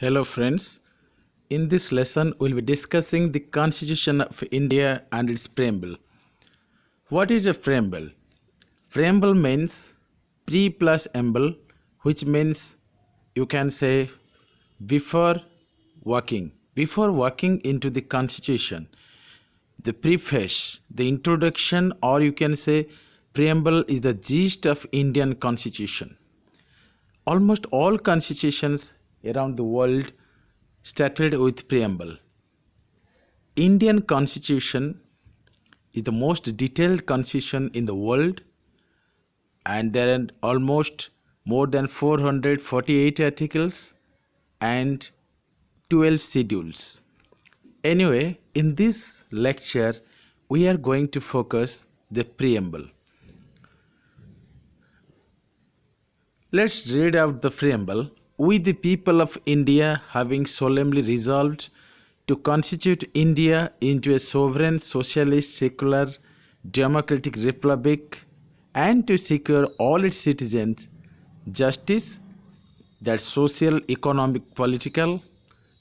Hello friends, in this lesson we'll be discussing the Constitution of India and its preamble. What is a preamble? Preamble means pre plus amble, which means you can say before walking into the Constitution. The preface, the introduction, or you can say preamble is the gist of Indian Constitution. Almost all constitutions around the world started with preamble. Indian Constitution is the most detailed constitution in the world, and there are almost more than 448 articles and 12 schedules. Anyway, in this lecture we are going to focus the preamble. Let's read out the preamble. We, the people of India, having solemnly resolved to constitute India into a sovereign, socialist, secular, democratic republic, and to secure all its citizens justice, that social, economic, political,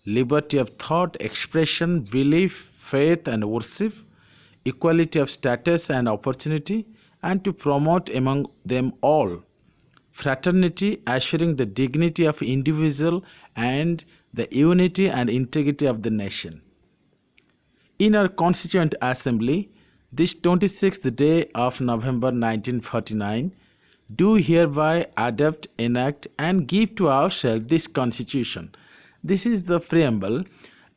liberty of thought, expression, belief, faith, and worship, equality of status and opportunity, and to promote among them all fraternity, assuring the dignity of individual and the unity and integrity of the nation. In our Constituent Assembly, this 26th day of November 1949, do hereby adopt, enact, and give to ourselves this Constitution. This is the preamble,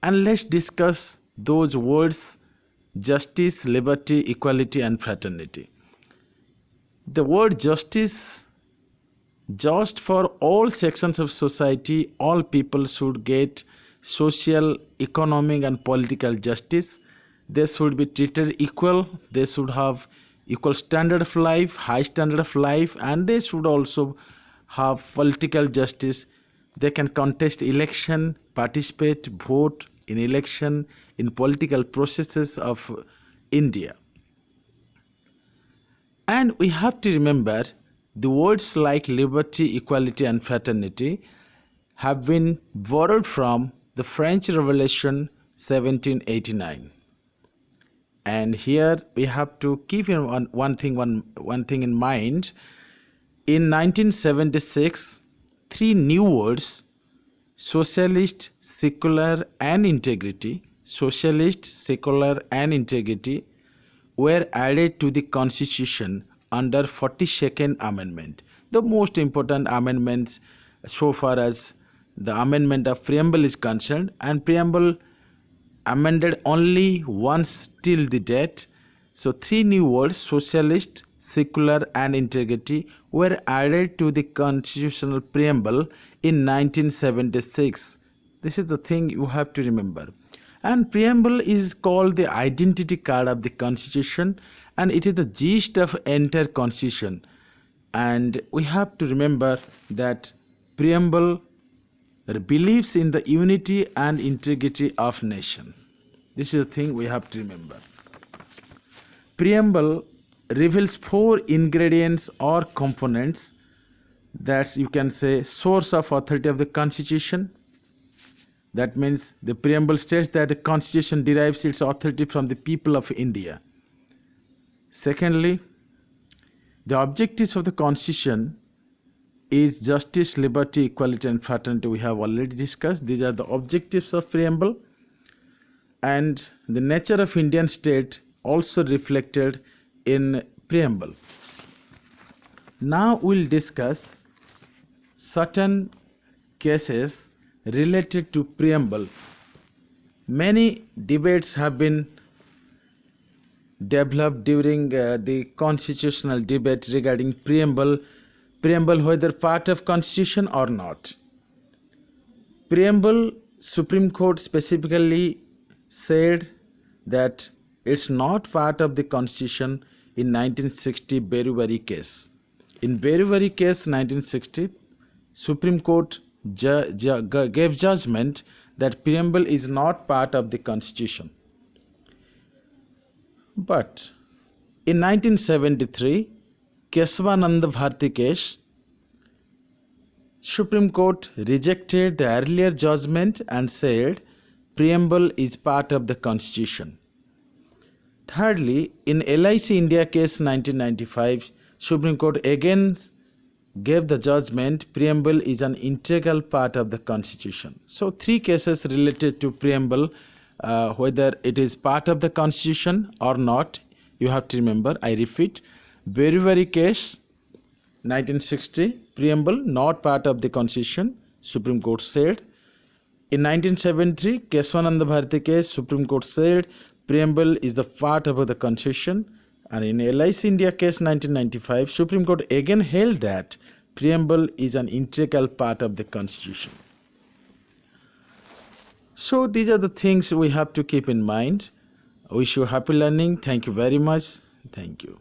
and let's discuss those words: justice, liberty, equality, and fraternity. The word justice, just for all sections of society, all people should get social, economic, and political justice. They should be treated equal. They should have equal standard of life, high standard of life, and they should also have political justice. They can contest election, participate, vote in election, in political processes of India. And we have to remember the words like liberty, equality, and fraternity have been borrowed from the French Revolution 1789. And here we have to keep one thing in mind. In 1976, three new words: socialist, secular, and integrity, were added to the Constitution under 42nd Amendment. The most important amendments so far as the amendment of preamble is concerned, and preamble amended only once till the date. So three new words: socialist, secular, and integrity were added to the constitutional preamble in 1976. This is the thing you have to remember. And preamble is called the identity card of the Constitution, and it is the gist of entire Constitution. And we have to remember that preamble believes in the unity and integrity of nation. This is the thing we have to remember. Preamble reveals four ingredients or components. That's, you can say, source of authority of the Constitution. That means the preamble states that the Constitution derives its authority from the people of India. Secondly, the objectives of the Constitution is justice, liberty, equality, and fraternity. We have already discussed. These are the objectives of preamble. And the nature of Indian state also reflected in preamble. Now we'll discuss certain cases related to preamble. Many debates have been developed during the constitutional debate regarding preamble whether part of constitution or not. Preamble, Supreme Court specifically said that it's not part of the constitution in 1960 Berubari case. In Berubari case 1960, Supreme Court gave judgment that preamble is not part of the constitution. But in 1973, Keshavananda Bharati case, Supreme Court rejected the earlier judgment and said preamble is part of the Constitution. Thirdly, in LIC India case 1995, Supreme Court again gave the judgment preamble is an integral part of the Constitution. So three cases related to preamble, whether it is part of the Constitution or not, you have to remember. I repeat, Berry case 1960, preamble not part of the Constitution, Supreme Court said. In 1973, Keswananda Bharati case, Supreme Court said preamble is the part of the Constitution. And in LIC India case 1995, Supreme Court again held that preamble is an integral part of the Constitution. So these are the things we have to keep in mind. I wish you happy learning. Thank you very much. Thank you.